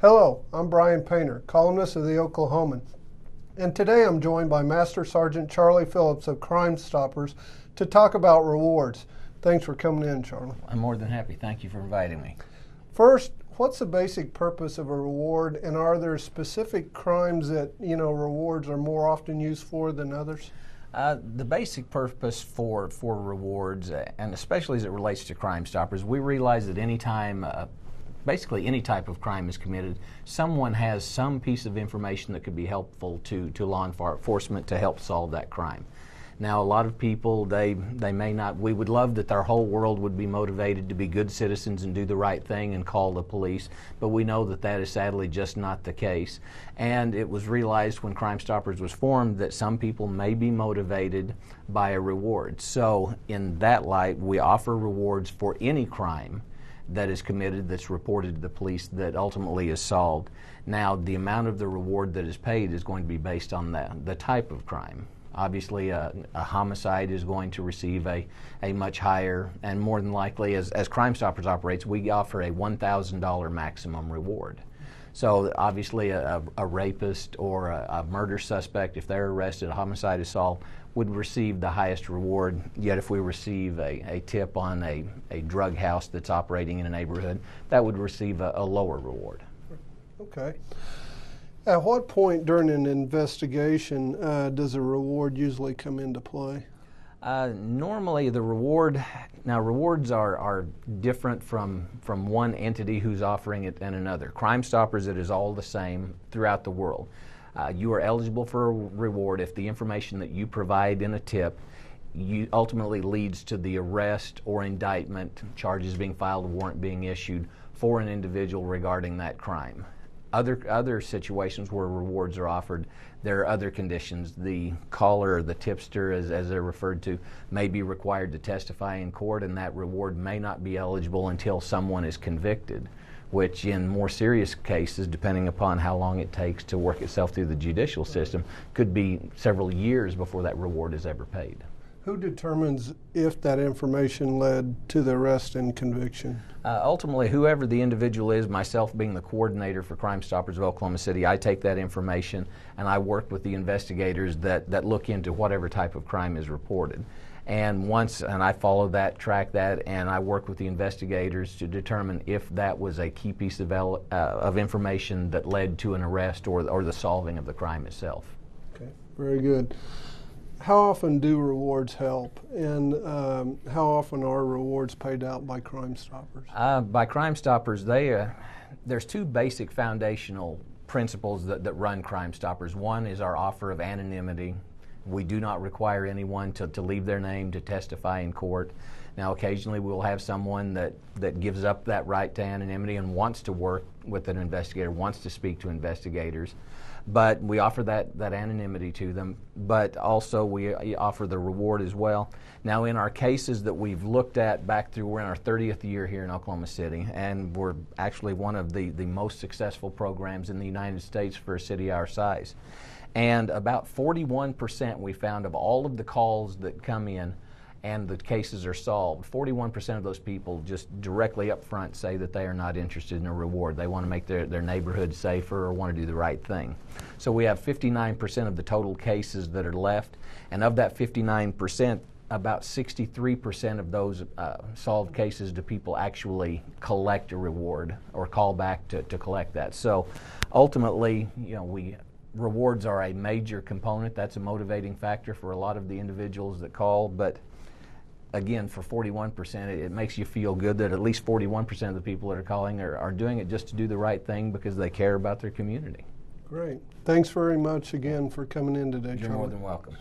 Hello, I'm Bryan Painter, columnist of the Oklahoman, and today I'm joined by Master Sgt. Charlie Phillips of Crime Stoppers to talk about rewards. Thanks for coming in, Charlie. I'm more than happy. Thank you for inviting me. First, what's the basic purpose of a reward, and are there specific crimes that, rewards are more often used for than others? The basic purpose for rewards, and especially as it relates to Crime Stoppers, we realize that anytime basically any type of crime is committed, someone has some piece of information that could be helpful to law enforcement to help solve that crime. Now, a lot of people, they may not, we would love that their whole world would be motivated to be good citizens and do the right thing and call the police, but we know that that is sadly just not the case. And it was realized when Crime Stoppers was formed that some people may be motivated by a reward. So in that light, we offer rewards for any crime that is committed, that's reported to the police, that ultimately is solved. Now, the amount of the reward that is paid is going to be based on the type of crime. Obviously, a homicide is going to receive a much higher, and more than likely, as Crime Stoppers operates, we offer a $1,000 maximum reward. So obviously a rapist or a murder suspect, if they're arrested, a homicide is solved, would receive the highest reward. Yet if we receive a tip on a drug house that's operating in a neighborhood, that would receive a lower reward. Okay. At what point during an investigation does a reward usually come into play? Normally the reward, now rewards are different from one entity who's offering it and another. Crime Stoppers, it is all the same throughout the world. You are eligible for a reward if the information that you provide in a tip ultimately leads to the arrest or indictment, charges being filed, a warrant being issued for an individual regarding that crime. Other situations where rewards are offered, there are other conditions. The caller or the tipster, as they're referred to, may be required to testify in court, and that reward may not be eligible until someone is convicted, which in more serious cases, depending upon how long it takes to work itself through the judicial system, could be several years before that reward is ever paid. Who determines if that information led to the arrest and conviction? Ultimately, whoever the individual is, myself being the coordinator for Crime Stoppers of Oklahoma City, I take that information and I work with the investigators that look into whatever type of crime is reported. And I follow that, track that, and I work with the investigators to determine if that was a key piece of information that led to an arrest or the solving of the crime itself. Okay, very good. How often do rewards help, and how often are rewards paid out by Crime Stoppers? By Crime Stoppers, there's two basic foundational principles that run Crime Stoppers. One is our offer of anonymity. We do not require anyone to leave their name to testify in court. Now, occasionally we'll have someone that gives up that right to anonymity and wants to work with an investigator, wants to speak to investigators. But we offer that anonymity to them, but also we offer the reward as well. Now, in our cases that we've looked at we're in our 30th year here in Oklahoma City, and we're actually one of the most successful programs in the United States for a city our size. And about 41% we found of all of the calls that come in and the cases are solved, 41% of those people just directly up front say that they are not interested in a reward. They want to make their neighborhood safer or want to do the right thing. So we have 59% of the total cases that are left, and of that 59%, about 63% of those solved cases do people actually collect a reward or call back to collect that. So ultimately, rewards are a major component. That's a motivating factor for a lot of the individuals that call, but again, for 41%, it makes you feel good that at least 41% of the people that are calling are doing it just to do the right thing because they care about their community. Great. Thanks very much again for coming in today, Charlie. You're more than welcome.